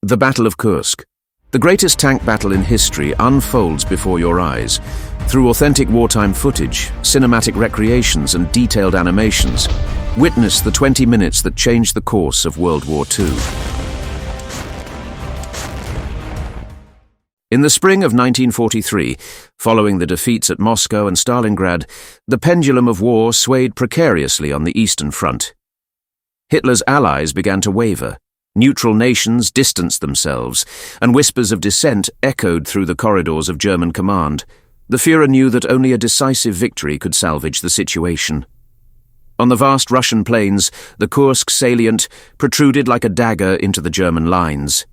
The Battle of Kursk. The greatest tank battle in history unfolds before your eyes. Through authentic wartime footage, cinematic recreations and detailed animations, witness the 20 minutes that changed the course of World War II. In the spring of 1943, following the defeats at Moscow and Stalingrad, the pendulum of war swayed precariously on the Eastern Front. Hitler's allies began to waver. Neutral nations distanced themselves, and whispers of dissent echoed through the corridors of German command. The Führer knew that only a decisive victory could salvage the situation. On the vast Russian plains, the Kursk salient protruded like a dagger into the German lines.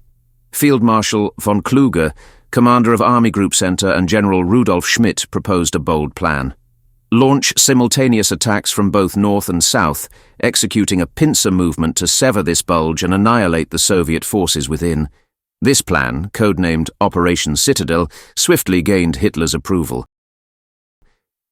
Field Marshal von Kluge, commander of Army Group Center, and General Rudolf Schmidt proposed a bold plan. Launch simultaneous attacks from both north and south, executing a pincer movement to sever this bulge and annihilate the Soviet forces within. This plan, codenamed Operation Citadel, swiftly gained Hitler's approval.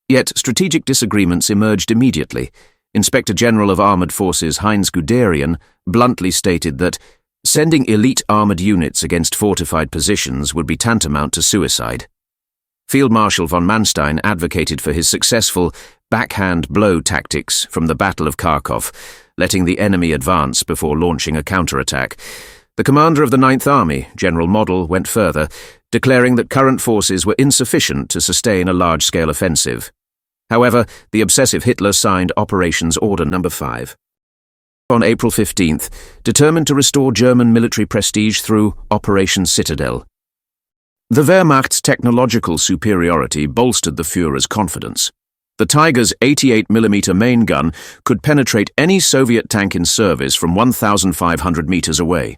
Yet strategic disagreements emerged immediately. Inspector General of Armored Forces Heinz Guderian bluntly stated that sending elite armored units against fortified positions would be tantamount to suicide. Field Marshal von Manstein advocated for his successful backhand blow tactics from the Battle of Kharkov, letting the enemy advance before launching a counterattack. The commander of the Ninth Army, General Model, went further, declaring that current forces were insufficient to sustain a large-scale offensive. However, the obsessive Hitler signed Operations Order No. 5. On April 15th, determined to restore German military prestige through Operation Citadel. The Wehrmacht's technological superiority bolstered the Führer's confidence. The Tiger's 88mm main gun could penetrate any Soviet tank in service from 1,500 meters away.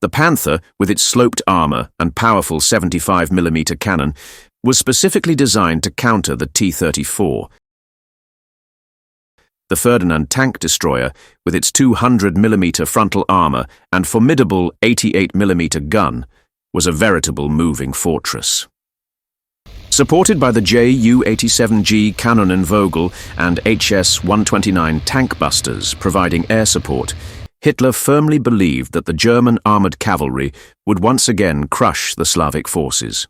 The Panther, with its sloped armor and powerful 75mm cannon, was specifically designed to counter the T-34. The Ferdinand tank destroyer, with its 200mm frontal armor and formidable 88mm gun, was a veritable moving fortress. Supported by the Ju-87G Kanonenvogel and HS-129 tank busters providing air support, Hitler firmly believed that the German armored cavalry would once again crush the Slavic forces.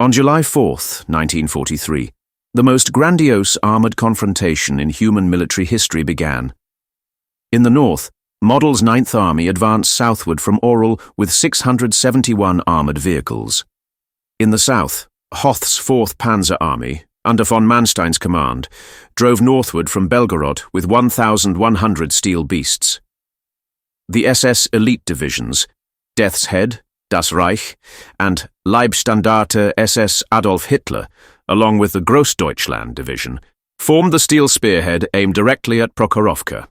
On July 4, 1943, the most grandiose armored confrontation in human military history began. In the north, Model's Ninth Army advanced southward from Orel with 671 armoured vehicles. In the south, Hoth's 4th Panzer Army, under von Manstein's command, drove northward from Belgorod with 1,100 steel beasts. The SS elite divisions, Death's Head, Das Reich, and Leibstandarte SS Adolf Hitler, along with the Großdeutschland division, formed the steel spearhead aimed directly at Prokhorovka.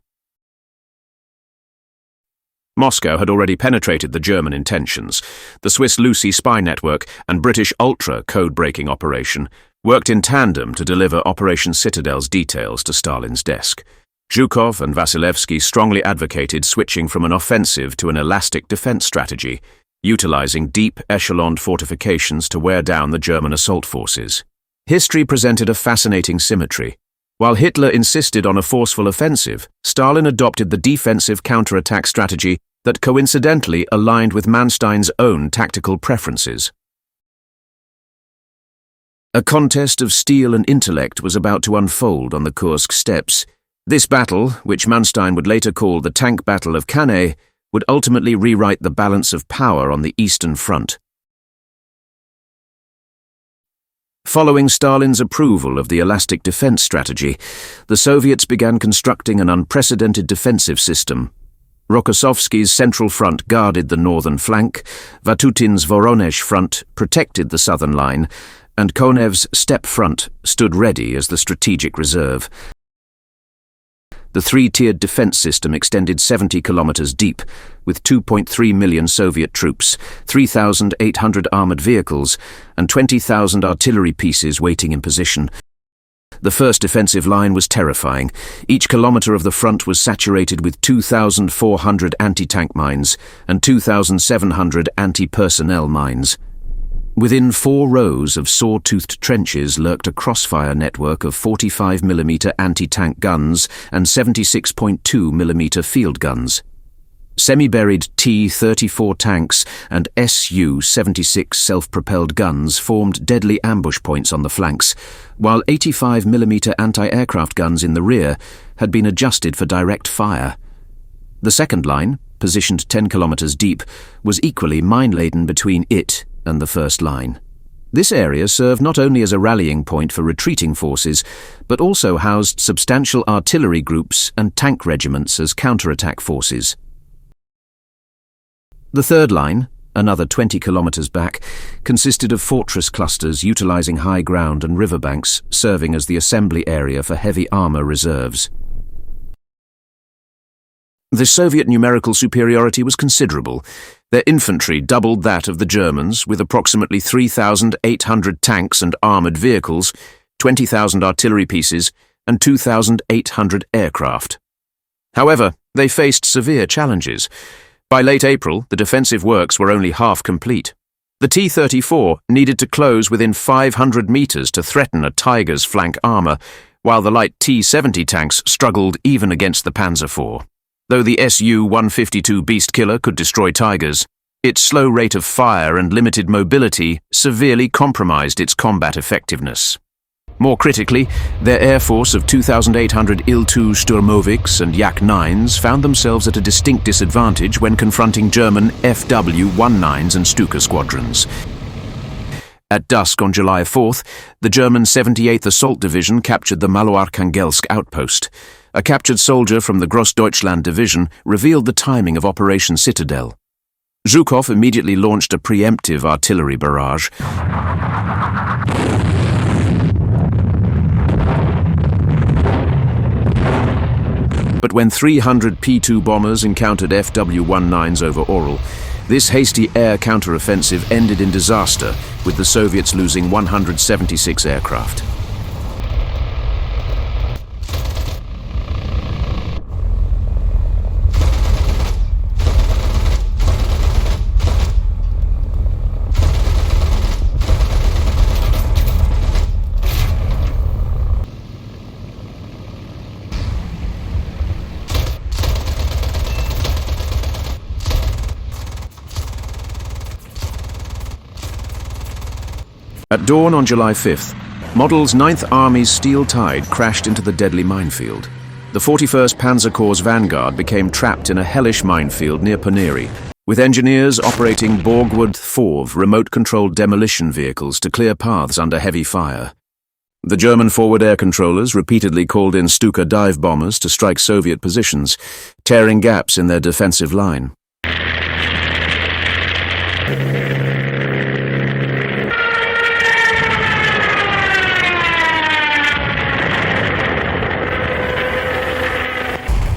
Moscow had already penetrated the German intentions. The Swiss Lucy spy network and British Ultra code-breaking operation worked in tandem to deliver Operation Citadel's details to Stalin's desk. Zhukov and Vasilevsky strongly advocated switching from an offensive to an elastic defense strategy, utilizing deep echeloned fortifications to wear down the German assault forces. History presented a fascinating symmetry. While Hitler insisted on a forceful offensive, Stalin adopted the defensive counterattack strategy that coincidentally aligned with Manstein's own tactical preferences. A contest of steel and intellect was about to unfold on the Kursk steppes. This battle, which Manstein would later call the Tank Battle of Cannae, would ultimately rewrite the balance of power on the Eastern Front. Following Stalin's approval of the elastic defense strategy, the Soviets began constructing an unprecedented defensive system. Rokossovsky's central front guarded the northern flank, Vatutin's Voronezh front protected the southern line, and Konev's steppe front stood ready as the strategic reserve. The three-tiered defense system extended 70 kilometers deep, with 2.3 million Soviet troops, 3,800 armored vehicles, and 20,000 artillery pieces waiting in position. The first defensive line was terrifying. Each kilometer of the front was saturated with 2,400 anti-tank mines and 2,700 anti-personnel mines. Within 4 rows of saw-toothed trenches lurked a crossfire network of 45mm anti-tank guns and 76.2mm field guns. Semi-buried T-34 tanks and Su-76 self-propelled guns formed deadly ambush points on the flanks, while 85mm anti-aircraft guns in the rear had been adjusted for direct fire. The second line, positioned 10 kilometers deep, was equally mine-laden between it and the first line. This area served not only as a rallying point for retreating forces, but also housed substantial artillery groups and tank regiments as counterattack forces. The third line, another 20 kilometers back, consisted of fortress clusters utilizing high ground and riverbanks, serving as the assembly area for heavy armor reserves. The Soviet numerical superiority was considerable. Their infantry doubled that of the Germans, with approximately 3,800 tanks and armoured vehicles, 20,000 artillery pieces, and 2,800 aircraft. However, they faced severe challenges. By late April, the defensive works were only half complete. The T-34 needed to close within 500 metres to threaten a Tiger's flank armour, while the light T-70 tanks struggled even against the Panzer IV. Though the Su-152 Beast Killer could destroy Tigers, its slow rate of fire and limited mobility severely compromised its combat effectiveness. More critically, their air force of 2,800 Il-2 Sturmoviks and Yak-9s found themselves at a distinct disadvantage when confronting German FW-19s and Stuka squadrons. At dusk on July 4th, the German 78th Assault Division captured the Maloarkhangelsk outpost. A captured soldier from the Grossdeutschland Division revealed the timing of Operation Citadel. Zhukov immediately launched a preemptive artillery barrage. But when 300 P-2 bombers encountered FW-19s over Oral, this hasty air counteroffensive ended in disaster, with the Soviets losing 176 aircraft. At dawn on July 5th, Model's 9th Army's Steel Tide crashed into the deadly minefield. The 41st Panzer Corps' vanguard became trapped in a hellish minefield near Poneri, with engineers operating Borgwood 4 remote-controlled demolition vehicles to clear paths under heavy fire. The German forward air controllers repeatedly called in Stuka dive bombers to strike Soviet positions, tearing gaps in their defensive line.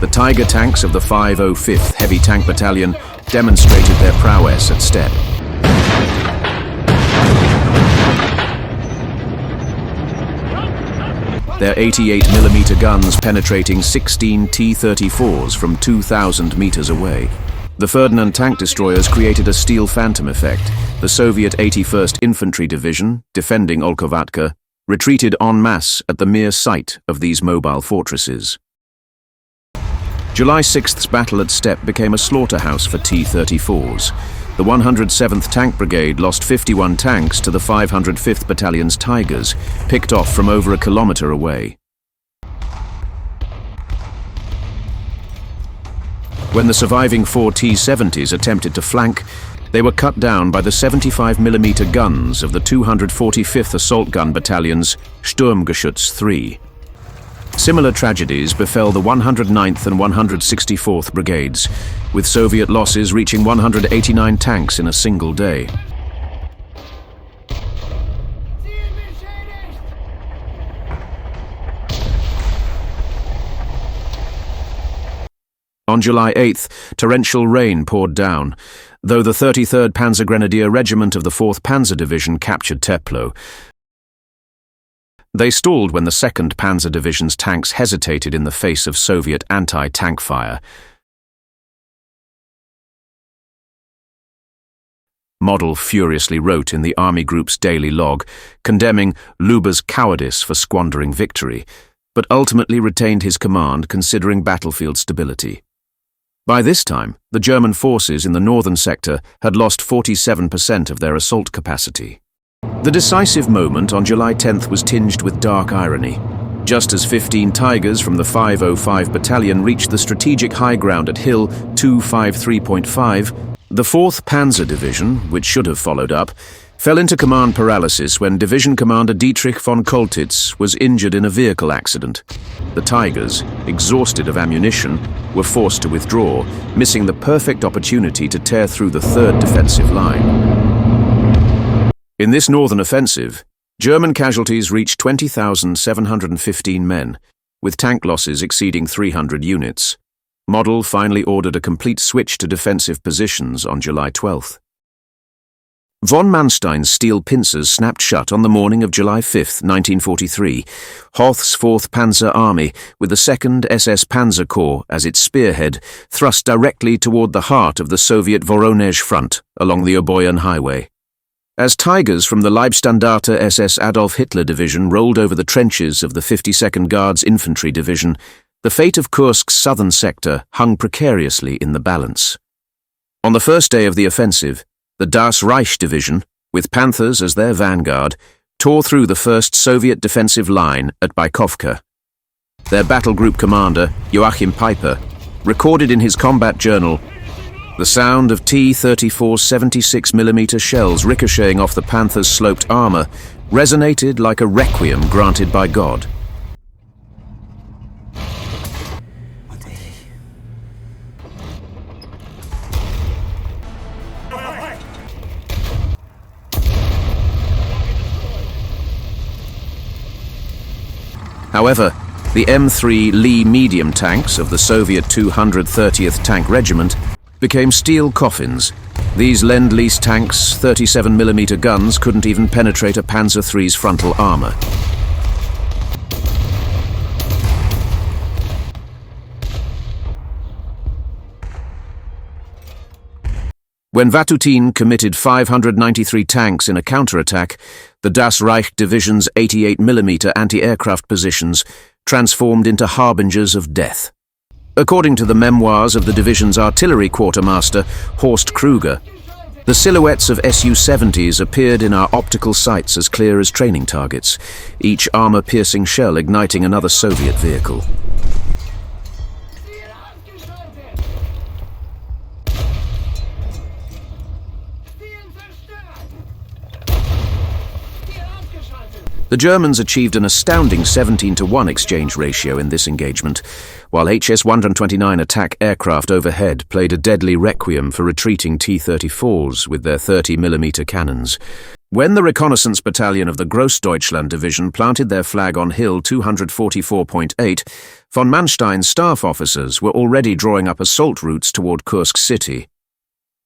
The Tiger tanks of the 505th Heavy Tank Battalion demonstrated their prowess at step. Their 88mm guns penetrating 16 T-34s from 2,000 meters away. The Ferdinand tank destroyers created a steel phantom effect. The Soviet 81st Infantry Division, defending Olkovatka, retreated en masse at the mere sight of these mobile fortresses. July 6th's battle at Steppe became a slaughterhouse for T-34s. The 107th Tank Brigade lost 51 tanks to the 505th Battalion's Tigers, picked off from over a kilometer away. When the surviving 4 T-70s attempted to flank, they were cut down by the 75mm guns of the 245th Assault Gun Battalion's Sturmgeschütz 3. Similar tragedies befell the 109th and 164th Brigades, with Soviet losses reaching 189 tanks in a single day. On July 8th, torrential rain poured down. Though the 33rd Panzer Grenadier Regiment of the 4th Panzer Division captured Teplo, they stalled when the 2nd Panzer Division's tanks hesitated in the face of Soviet anti-tank fire. Model furiously wrote in the Army Group's daily log, condemning Luba's cowardice for squandering victory, but ultimately retained his command considering battlefield stability. By this time, the German forces in the northern sector had lost 47% of their assault capacity. The decisive moment on July 10th was tinged with dark irony. Just as 15 Tigers from the 505 Battalion reached the strategic high ground at Hill 253.5, the 4th Panzer Division, which should have followed up, fell into command paralysis when Division Commander Dietrich von Koltitz was injured in a vehicle accident. The Tigers, exhausted of ammunition, were forced to withdraw, missing the perfect opportunity to tear through the 3rd defensive line. In this northern offensive, German casualties reached 20,715 men, with tank losses exceeding 300 units. Model finally ordered a complete switch to defensive positions on July 12th. Von Manstein's steel pincers snapped shut on the morning of July 5, 1943. Hoth's 4th Panzer Army, with the 2nd SS Panzer Corps as its spearhead, thrust directly toward the heart of the Soviet Voronezh front along the Oboyan Highway. As Tigers from the Leibstandarte SS Adolf Hitler Division rolled over the trenches of the 52nd Guards Infantry Division, the fate of Kursk's southern sector hung precariously in the balance. On the first day of the offensive, the Das Reich Division, with Panthers as their vanguard, tore through the first Soviet defensive line at Bykovka. Their battle group commander, Joachim Peiper, recorded in his combat journal, "The sound of T-34 76mm shells ricocheting off the Panthers' sloped armor resonated like a requiem granted by God." However, the M3 Lee medium tanks of the Soviet 230th Tank Regiment became steel coffins. These Lend-Lease tanks' 37mm guns couldn't even penetrate a Panzer III's frontal armor. When Vatutin committed 593 tanks in a counterattack, the Das Reich Division's 88mm anti-aircraft positions transformed into harbingers of death. According to the memoirs of the division's artillery quartermaster, Horst Kruger, the silhouettes of Su-70s appeared in our optical sights as clear as training targets, each armor-piercing shell igniting another Soviet vehicle. The Germans achieved an astounding 17-to-1 exchange ratio in this engagement, while HS-129 attack aircraft overhead played a deadly requiem for retreating T-34s with their 30mm cannons. When the reconnaissance battalion of the Grossdeutschland Division planted their flag on Hill 244.8, von Manstein's staff officers were already drawing up assault routes toward Kursk city.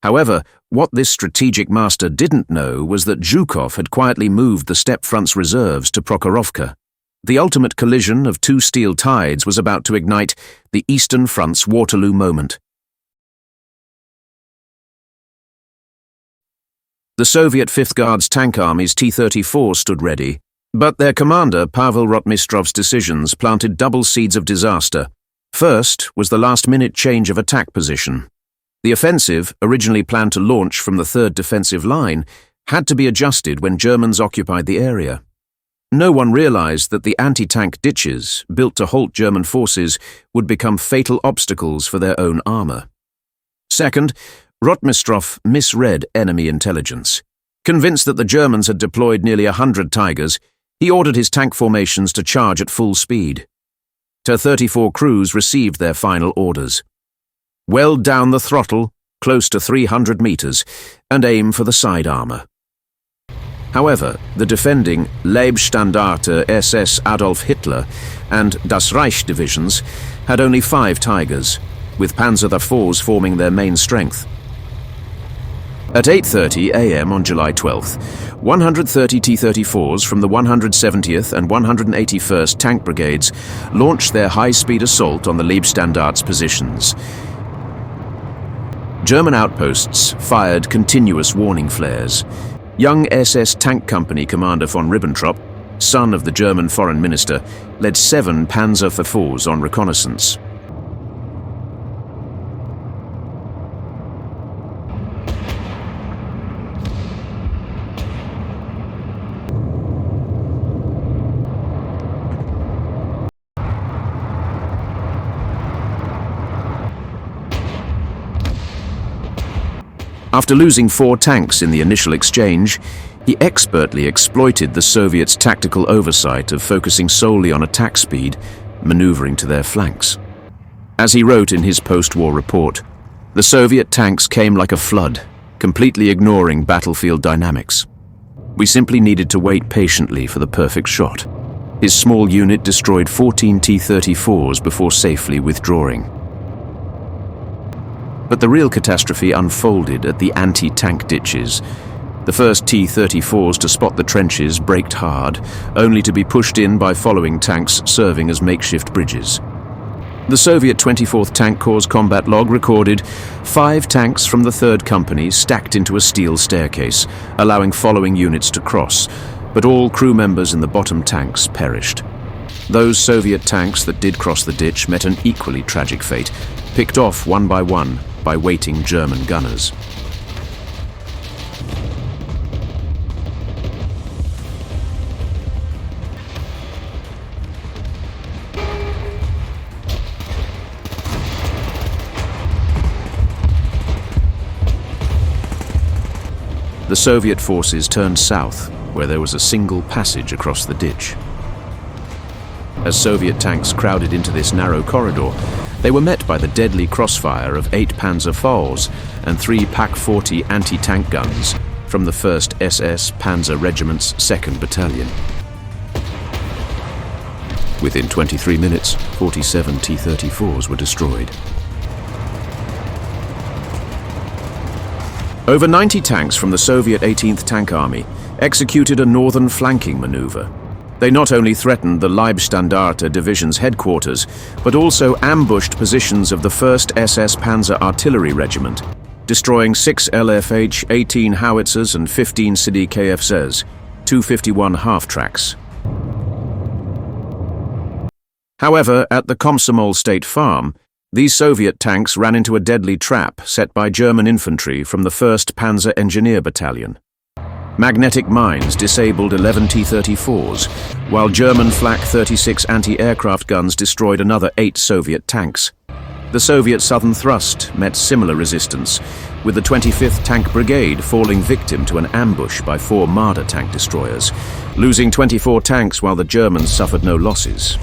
However, what this strategic master didn't know was that Zhukov had quietly moved the steppe front's reserves to Prokhorovka. The ultimate collision of two steel tides was about to ignite the Eastern Front's Waterloo moment. The Soviet 5th Guards Tank Army's T-34 stood ready, but their commander, Pavel Rotmistrov's decisions planted double seeds of disaster. First was the last-minute change of attack position. The offensive, originally planned to launch from the 3rd defensive line, had to be adjusted when Germans occupied the area. No one realized that the anti-tank ditches, built to halt German forces, would become fatal obstacles for their own armor. Second, Rotmistrov misread enemy intelligence. Convinced that the Germans had deployed nearly 100 Tigers, he ordered his tank formations to charge at full speed. T-34 crews received their final orders. Well down the throttle, close to 300 meters, and aim for the side armor. However, the defending Leibstandarte SS Adolf Hitler and Das Reich divisions had only 5 Tigers, with Panzer IVs forming their main strength. At 8:30 a.m. on July 12th, 130 T-34s from the 170th and 181st Tank Brigades launched their high-speed assault on the Leibstandarte's positions. German outposts fired continuous warning flares. Young SS Tank Company Commander von Ribbentrop, son of the German foreign minister, led 7 Panzer IVs on reconnaissance. After losing 4 tanks in the initial exchange, he expertly exploited the Soviets' tactical oversight of focusing solely on attack speed, maneuvering to their flanks. As he wrote in his post-war report, the Soviet tanks came like a flood, completely ignoring battlefield dynamics. We simply needed to wait patiently for the perfect shot. His small unit destroyed 14 T-34s before safely withdrawing. But the real catastrophe unfolded at the anti-tank ditches. The first T-34s to spot the trenches braked hard, only to be pushed in by following tanks serving as makeshift bridges. The Soviet 24th Tank Corps' combat log recorded 5 tanks from the 3rd Company stacked into a steel staircase, allowing following units to cross, but all crew members in the bottom tanks perished. Those Soviet tanks that did cross the ditch met an equally tragic fate, picked off one by waiting German gunners. The Soviet forces turned south, where there was a single passage across the ditch. As Soviet tanks crowded into this narrow corridor, they were met by the deadly crossfire of 8 Panzer IVs and 3 PaK-40 anti-tank guns from the 1st SS Panzer Regiment's 2nd Battalion. Within 23 minutes, 47 T-34s were destroyed. Over 90 tanks from the Soviet 18th Tank Army executed a northern flanking maneuver. They not only threatened the Leibstandarte Division's headquarters, but also ambushed positions of the 1st SS Panzer Artillery Regiment, destroying 6 LFH, 18 howitzers and 15 City KFZs, 251 half-tracks. However, at the Komsomol State Farm, these Soviet tanks ran into a deadly trap set by German infantry from the 1st Panzer Engineer Battalion. Magnetic mines disabled 11 T-34s, while German Flak 36 anti-aircraft guns destroyed another 8 Soviet tanks. The Soviet Southern Thrust met similar resistance, with the 25th Tank Brigade falling victim to an ambush by 4 Marder tank destroyers, losing 24 tanks while the Germans suffered no losses.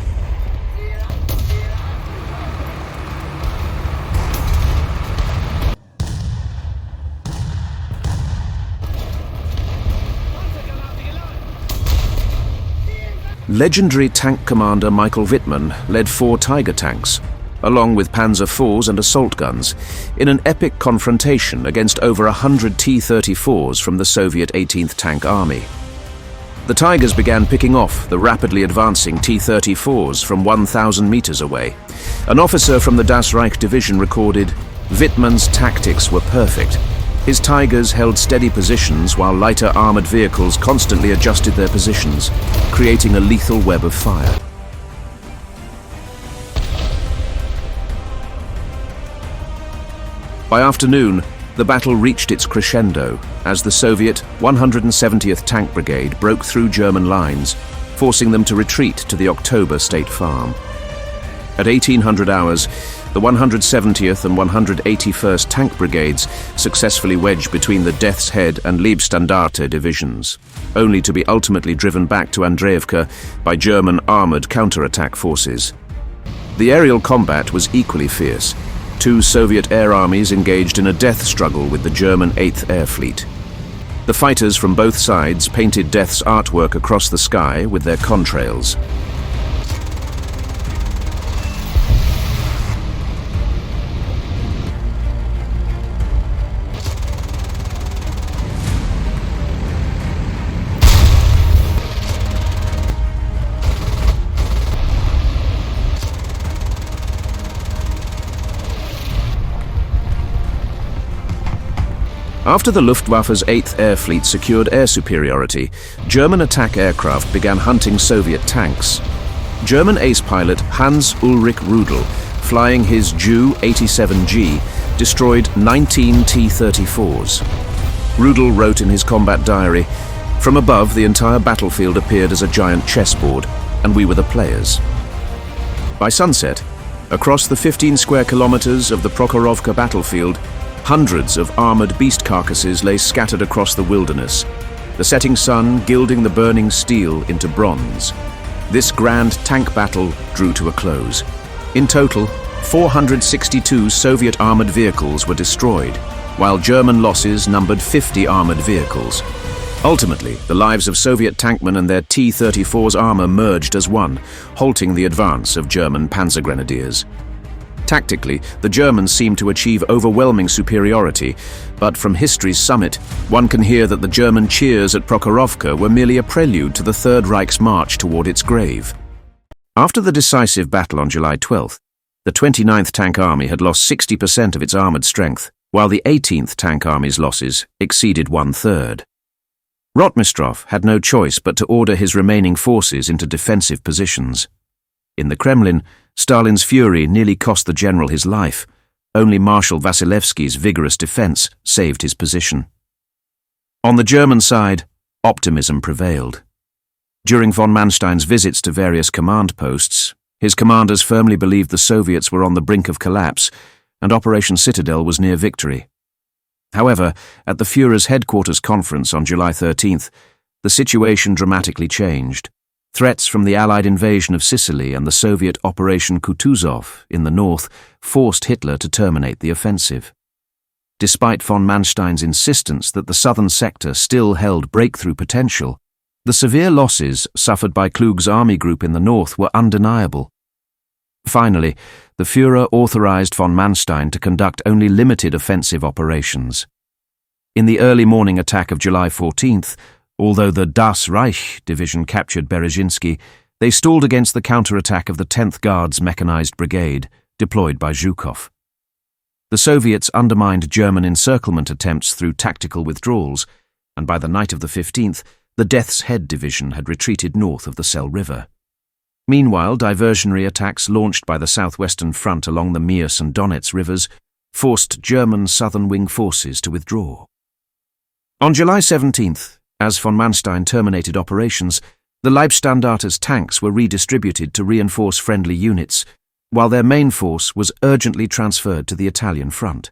Legendary tank commander Michael Wittmann led 4 Tiger tanks, along with Panzer IVs and assault guns, in an epic confrontation against over 100 T-34s from the Soviet 18th Tank Army. The Tigers began picking off the rapidly advancing T-34s from 1,000 meters away. An officer from the Das Reich division recorded, "Wittmann's tactics were perfect. His Tigers held steady positions while lighter armored vehicles constantly adjusted their positions, creating a lethal web of fire." By afternoon, the battle reached its crescendo as the Soviet 170th Tank Brigade broke through German lines, forcing them to retreat to the October State Farm. At 1800 hours, the 170th and 181st Tank Brigades successfully wedged between the Death's Head and Leibstandarte divisions, only to be ultimately driven back to Andreevka by German armored counterattack forces. The aerial combat was equally fierce. 2 Soviet air armies engaged in a death struggle with the German 8th Air Fleet. The fighters from both sides painted death's artwork across the sky with their contrails. After the Luftwaffe's 8th Air Fleet secured air superiority, German attack aircraft began hunting Soviet tanks. German ace pilot Hans-Ulrich Rudel, flying his Ju-87G, destroyed 19 T-34s. Rudel wrote in his combat diary, "From above, the entire battlefield appeared as a giant chessboard, and we were the players." By sunset, across the 15 square kilometers of the Prokhorovka battlefield, Hundreds of armored beast carcasses lay scattered across the wilderness, the setting sun gilding the burning steel into bronze. This grand tank battle drew to a close. In total, 462 Soviet armored vehicles were destroyed, while German losses numbered 50 armored vehicles. Ultimately, the lives of Soviet tankmen and their T-34's armor merged as one, halting the advance of German panzer grenadiers. Tactically, the Germans seemed to achieve overwhelming superiority, but from history's summit, one can hear that the German cheers at Prokhorovka were merely a prelude to the Third Reich's march toward its grave. After the decisive battle on July 12th, the 29th Tank Army had lost 60% of its armored strength, while the 18th Tank Army's losses exceeded one-third. Rotmistrov had no choice but to order his remaining forces into defensive positions. In the Kremlin, Stalin's fury nearly cost the general his life. Only Marshal Vasilevsky's vigorous defense saved his position. On the German side, optimism prevailed. During von Manstein's visits to various command posts, his commanders firmly believed the Soviets were on the brink of collapse, and Operation Citadel was near victory. However, at the Führer's headquarters conference on July 13th, the situation dramatically changed. Threats from the Allied invasion of Sicily and the Soviet Operation Kutuzov in the north forced Hitler to terminate the offensive. Despite von Manstein's insistence that the southern sector still held breakthrough potential, the severe losses suffered by Klug's army group in the north were undeniable. Finally, the Führer authorized von Manstein to conduct only limited offensive operations. In the early morning attack of July 14th, although the Das Reich division captured Berezhinsky, they stalled against the counterattack of the 10th Guards Mechanized Brigade, deployed by Zhukov. The Soviets undermined German encirclement attempts through tactical withdrawals, and by the night of the 15th, the Death's Head division had retreated north of the Sel River. Meanwhile, diversionary attacks launched by the southwestern front along the Mius and Donets rivers forced German southern wing forces to withdraw. On July 17th, as von Manstein terminated operations, the Leibstandarter's tanks were redistributed to reinforce friendly units, while their main force was urgently transferred to the Italian front.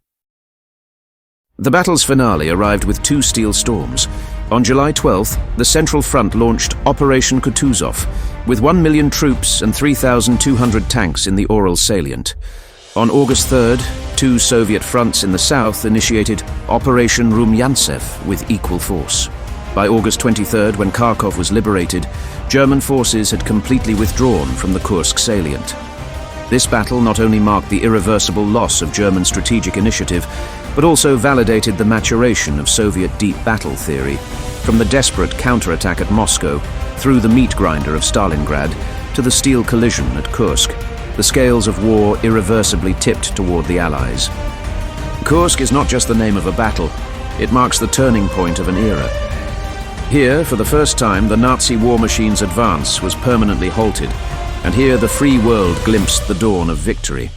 The battle's finale arrived with two steel storms. On July 12th, the Central Front launched Operation Kutuzov, with 1 million troops and 3,200 tanks in the Ural salient. On August 3rd, two Soviet fronts in the south initiated Operation Rumyantsev with equal force. By August 23rd, when Kharkov was liberated, German forces had completely withdrawn from the Kursk salient. This battle not only marked the irreversible loss of German strategic initiative, but also validated the maturation of Soviet deep battle theory, from the desperate counterattack at Moscow, through the meat grinder of Stalingrad, to the steel collision at Kursk. The scales of war irreversibly tipped toward the Allies. Kursk is not just the name of a battle, it marks the turning point of an era. Here, for the first time, the Nazi war machine's advance was permanently halted, and here the free world glimpsed the dawn of victory.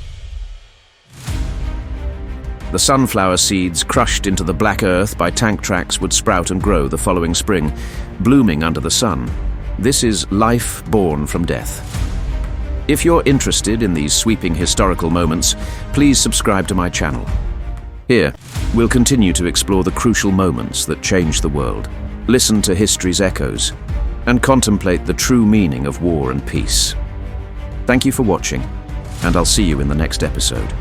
The sunflower seeds crushed into the black earth by tank tracks would sprout and grow the following spring, blooming under the sun. This is life born from death. If you're interested in these sweeping historical moments, please subscribe to my channel. Here, we'll continue to explore the crucial moments that changed the world, listen to history's echoes, and contemplate the true meaning of war and peace. Thank you for watching, and I'll see you in the next episode.